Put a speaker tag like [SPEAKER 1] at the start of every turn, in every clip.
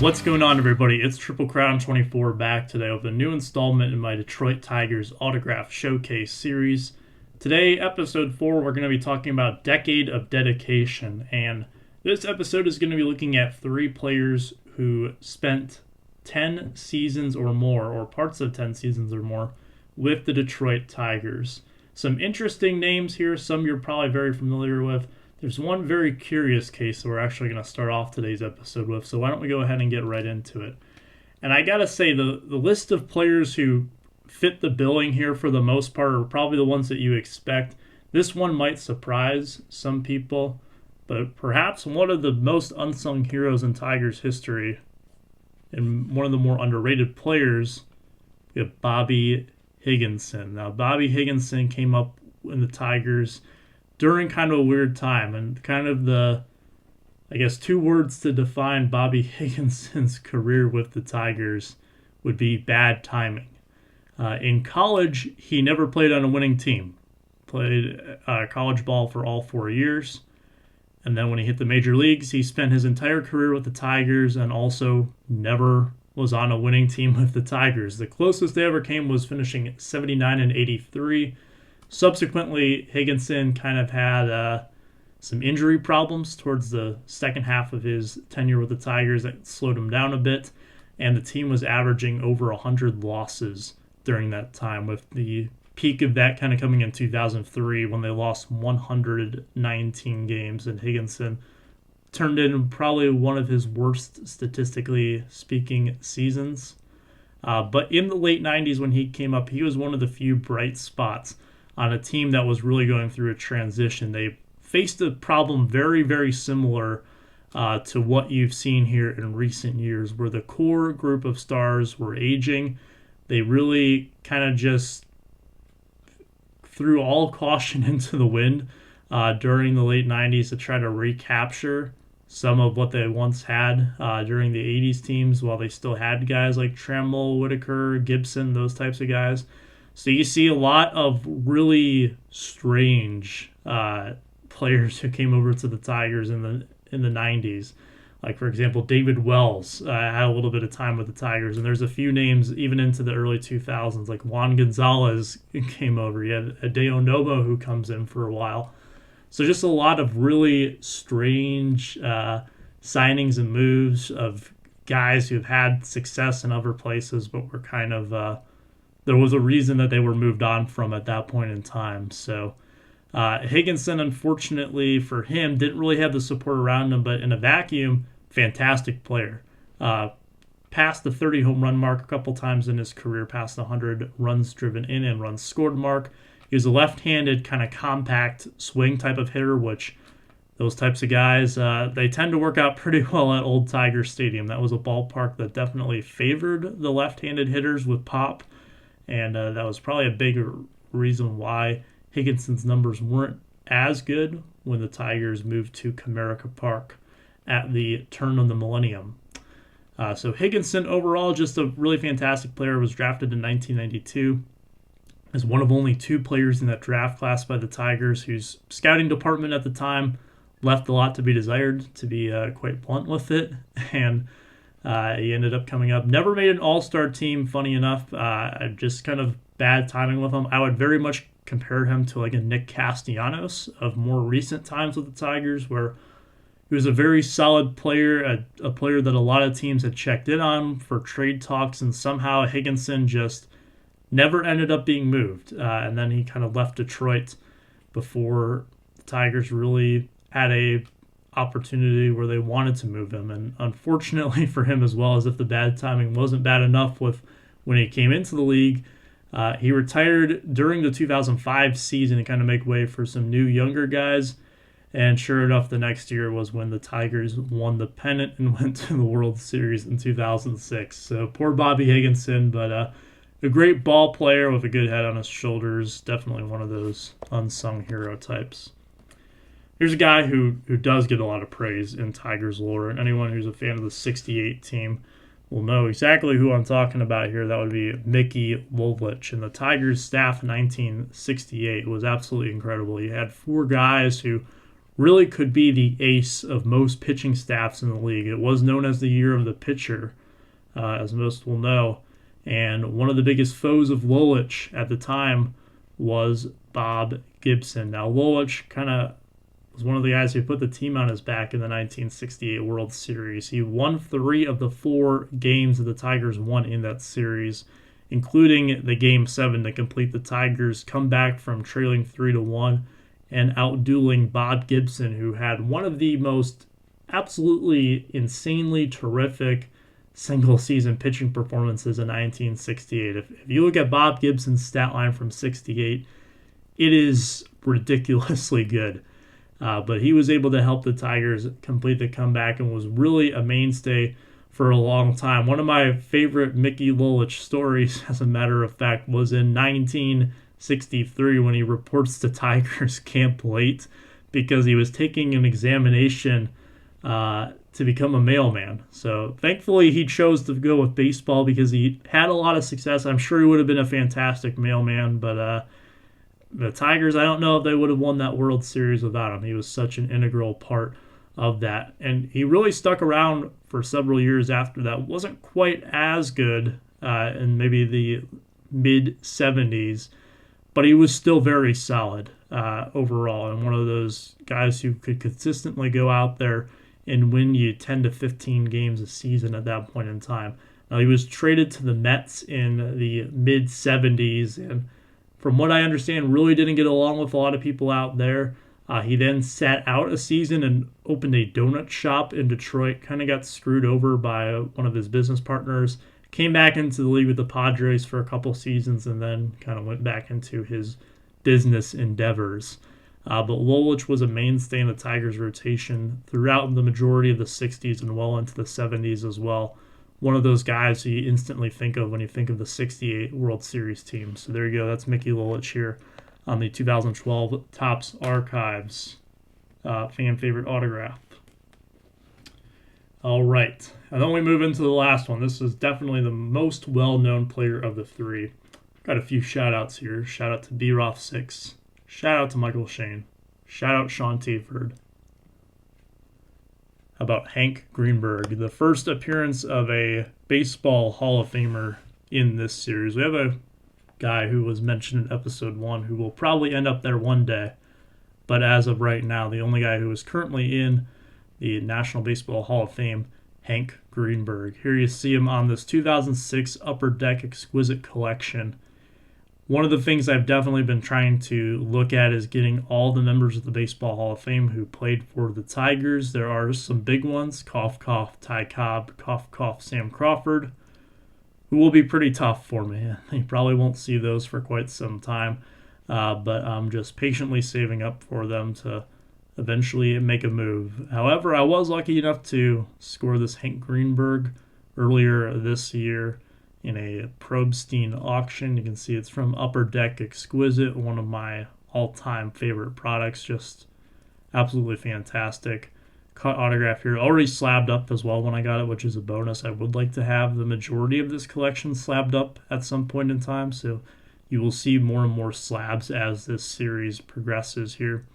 [SPEAKER 1] What's going on, everybody? It's Triple Crown 24 back today with a new installment in my Detroit Tigers Autograph Showcase series. Today, episode 4, we're going to be talking about Decade of Dedication, and this episode is going to be looking at 3 players who spent 10 seasons or more, or parts of 10 seasons or more, with the Detroit Tigers. Some interesting names here, some you're probably very familiar with. There's one very curious case that we're actually going to start off today's episode with, so why don't we go ahead and get right into it. And I gotta say, the list of players who fit the billing here for the most part are probably the ones that you expect. This one might surprise some people, but perhaps one of the most unsung heroes in Tigers history and one of the more underrated players, we have Bobby Higginson. Now, Bobby Higginson came up in the Tigers during kind of a weird time, and kind of the, I guess, 2 words to define Bobby Higginson's career with the Tigers would be bad timing. In college, he never played on a winning team. Played college ball for all 4 years. And then when he hit the major leagues, he spent his entire career with the Tigers and also never was on a winning team with the Tigers. The closest they ever came was finishing 79 and 83. Subsequently, Higginson kind of had some injury problems towards the second half of his tenure with the Tigers that slowed him down a bit, and the team was averaging over 100 losses during that time, with the peak of that kind of coming in 2003 when they lost 119 games, and Higginson turned in probably one of his worst, statistically speaking, seasons. But in the late 90s when he came up, he was one of the few bright spots on a team that was really going through a transition. They faced a problem very, very similar to what you've seen here in recent years, where the core group of stars were aging. They really kind of just threw all caution into the wind during the late 90s to try to recapture some of what they once had during the 80s teams, while they still had guys like Trammell, Whitaker, Gibson, those types of guys. So you see a lot of really strange players who came over to the Tigers in the 90s. Like, for example, David Wells had a little bit of time with the Tigers, and there's a few names even into the early 2000s, like Juan Gonzalez came over. You had Hideo Nomo who comes in for a while. So just a lot of really strange signings and moves of guys who've had success in other places, but were kind of there was a reason that they were moved on from at that point in time. So Higginson, unfortunately for him, didn't really have the support around him, but in a vacuum, fantastic player. Passed the 30 home run mark a couple times in his career, passed the 100 runs driven in and runs scored mark. He was a left-handed kind of compact swing type of hitter, which those types of guys, they tend to work out pretty well at Old Tiger Stadium. That was a ballpark that definitely favored the left-handed hitters with pop, and that was probably a bigger reason why Higginson's numbers weren't as good when the Tigers moved to Comerica Park at the turn of the millennium. So Higginson, overall, just a really fantastic player, was drafted in 1992 as one of only 2 players in that draft class by the Tigers whose scouting department at the time left a lot to be desired, to be quite blunt with it, and he ended up coming up. Never made an all-star team, funny enough. Just kind of bad timing with him. I would very much compare him to like a Nick Castellanos of more recent times with the Tigers, where he was a very solid player, a player that a lot of teams had checked in on for trade talks, and somehow Higginson just never ended up being moved. And then he kind of left Detroit before the Tigers really had a opportunity where they wanted to move him. And unfortunately for him, as well, as if the bad timing wasn't bad enough with when he came into the league, he retired during the 2005 season to kind of make way for some new younger guys. And sure enough, the next year was when the Tigers won the pennant and went to the World Series in 2006. So poor Bobby Higginson, but a great ball player with a good head on his shoulders. Definitely one of those unsung hero types. Here's a guy who does get a lot of praise in Tigers lore, and anyone who's a fan of the 68 team will know exactly who I'm talking about here. That would be Mickey Lolich. And the Tigers staff in 1968 was absolutely incredible. You had 4 guys who really could be the ace of most pitching staffs in the league. It was known as the year of the pitcher, as most will know. And one of the biggest foes of Lolich at the time was Bob Gibson. Now, Lolich kind of was one of the guys who put the team on his back in the 1968 World Series. He won 3 of the 4 games that the Tigers won in that series, including the Game 7 to complete the Tigers' comeback from trailing 3-1 and outdueling Bob Gibson, who had one of the most absolutely insanely terrific single-season pitching performances in 1968. If you look at Bob Gibson's stat line from 68, it is ridiculously good. But he was able to help the Tigers complete the comeback and was really a mainstay for a long time. One of my favorite Mickey Lolich stories, as a matter of fact, was in 1963 when he reports to Tigers camp late because he was taking an examination to become a mailman. So thankfully he chose to go with baseball because he had a lot of success. I'm sure he would have been a fantastic mailman, but the Tigers, I don't know if they would have won that World Series without him. He was such an integral part of that. And he really stuck around for several years after that. Wasn't quite as good in maybe the mid-70s, but he was still very solid overall. And one of those guys who could consistently go out there and win you 10 to 15 games a season at that point in time. Now, he was traded to the Mets in the mid-70s, and from what I understand, really didn't get along with a lot of people out there. He then sat out a season and opened a donut shop in Detroit, kind of got screwed over by one of his business partners, came back into the league with the Padres for a couple seasons, and then kind of went back into his business endeavors. But Lolich was a mainstay in the Tigers' rotation throughout the majority of the 60s and well into the 70s as well. One of those guys who you instantly think of when you think of the 68 World Series team. So there you go. That's Mickey Lolich here on the 2012 Topps Archives fan favorite autograph. All right. And then we move into the last one. This is definitely the most well-known player of the 3. Got a few shout-outs here. Shout-out to B-Roth6. Shout-out to Michael Shane. Shout-out Sean Taford. About Hank Greenberg, the first appearance of a baseball Hall of Famer in this series. We have a guy who was mentioned in episode 1 who will probably end up there one day, but as of right now, the only guy who is currently in the National Baseball Hall of Fame, Hank Greenberg. Here you see him on this 2006 Upper Deck Exquisite Collection. One of the things I've definitely been trying to look at is getting all the members of the Baseball Hall of Fame who played for the Tigers. There are some big ones, cough, cough, Ty Cobb, cough, cough, Sam Crawford, who will be pretty tough for me. You probably won't see those for quite some time, but I'm just patiently saving up for them to eventually make a move. However, I was lucky enough to score this Hank Greenberg earlier this year in a Probstein auction. You can see it's from Upper Deck Exquisite, one of my all-time favorite products. Just absolutely fantastic. Cut autograph here. Already slabbed up as well when I got it, which is a bonus. I would like to have the majority of this collection slabbed up at some point in time, so you will see more and more slabs as this series progresses here.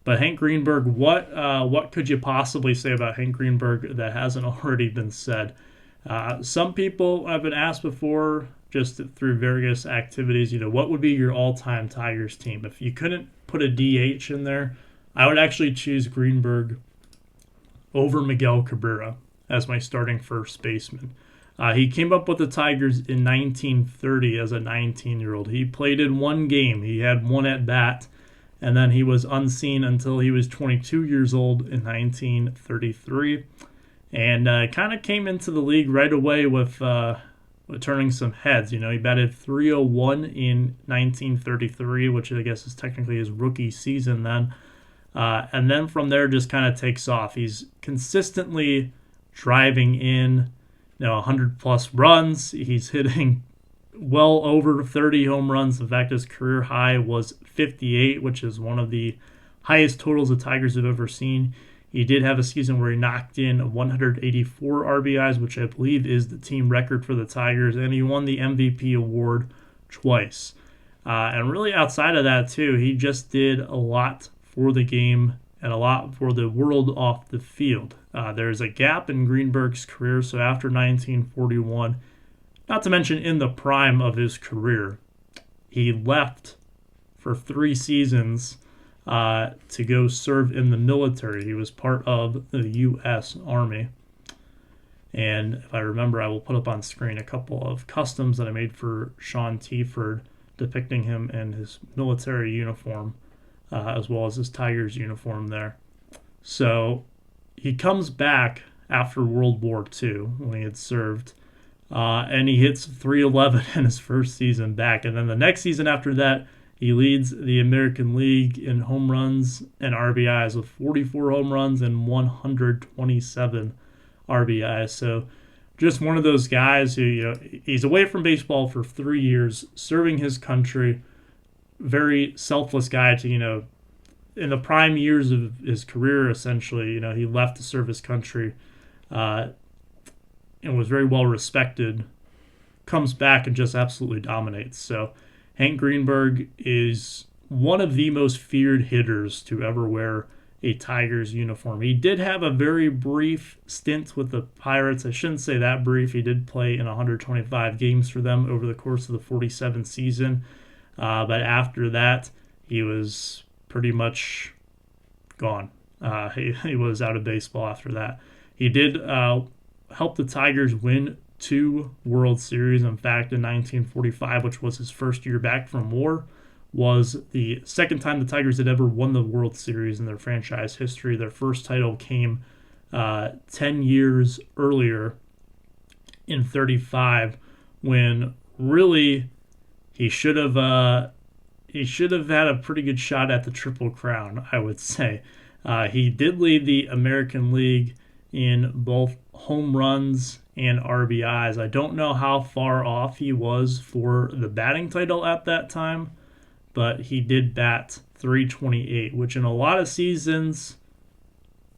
[SPEAKER 1] But Hank Greenberg, what could you possibly say about Hank Greenberg that hasn't already been said? Some people have been asked before, just through various activities, what would be your all-time Tigers team? If you couldn't put a DH in there, I would actually choose Greenberg over Miguel Cabrera as my starting first baseman. He came up with the Tigers in 1930 as a 19-year-old. He played in one game. He had one at-bat, and then he was unseen until he was 22 years old in 1933. And kind of came into the league right away with turning some heads. He batted .301 in 1933, which I guess is technically his rookie season then. And then from there just kind of takes off. He's consistently driving in 100-plus runs. He's hitting well over 30 home runs. In fact, his career high was 58, which is one of the highest totals the Tigers have ever seen. He did have a season where he knocked in 184 RBIs, which I believe is the team record for the Tigers, and he won the MVP award twice. And really outside of that, too, he just did a lot for the game and a lot for the world off the field. There's a gap in Greenberg's career, so after 1941, not to mention in the prime of his career, he left for 3 seasons to go serve in the military. He was part of the U.S. Army. And if I remember, I will put up on screen a couple of customs that I made for Sean Tiford depicting him in his military uniform, as well as his Tigers uniform there. So he comes back after World War II when he had served, and he hits 311 in his first season back. And then the next season after that, he leads the American League in home runs and RBIs with 44 home runs and 127 RBIs. So just one of those guys who, he's away from baseball for 3 years, serving his country. Very selfless guy to, in the prime years of his career, essentially, he left to serve his country and was very well respected. Comes back and just absolutely dominates. So Hank Greenberg is one of the most feared hitters to ever wear a Tigers uniform. He did have a very brief stint with the Pirates. I shouldn't say that brief. He did play in 125 games for them over the course of the 47 season. But after that, he was pretty much gone. He was out of baseball after that. He did help the Tigers win 2 World Series. In fact, in 1945, which was his first year back from war, was the second time the Tigers had ever won the World Series in their franchise history. Their first title came 10 years earlier in 35, when really he should have had a pretty good shot at the Triple Crown, I would say. He did lead the American League in both home runs and RBIs. I don't know how far off he was for the batting title at that time, but he did bat .328, which in a lot of seasons,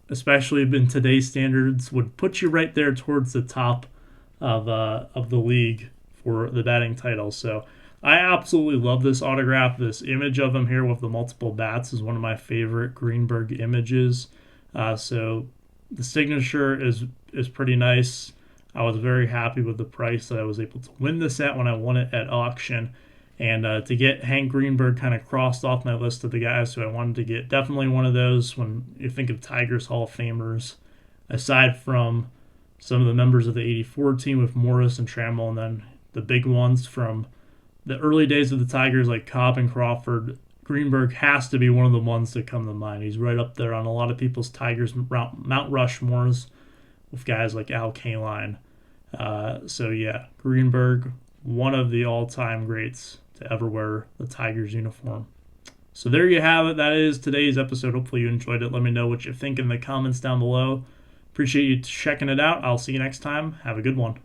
[SPEAKER 1] especially in today's standards, would put you right there towards the top of the league for the batting title. So I absolutely love this autograph. This image of him here with the multiple bats is one of my favorite Greenberg images. So the signature is pretty nice. I was very happy with the price that I was able to win this at when I won it at auction. And to get Hank Greenberg kind of crossed off my list of the guys who I wanted to get, definitely one of those when you think of Tigers Hall of Famers, aside from some of the members of the 84 team with Morris and Trammell, and then the big ones from the early days of the Tigers like Cobb and Crawford. Greenberg has to be one of the ones that come to mind. He's right up there on a lot of people's Tigers Mount Rushmores with guys like Al Kaline. So yeah, Greenberg, one of the all-time greats to ever wear the Tigers uniform. So there you have it. That is today's episode. Hopefully you enjoyed it. Let me know what you think in the comments down below. Appreciate you checking it out. I'll see you next time. Have a good one.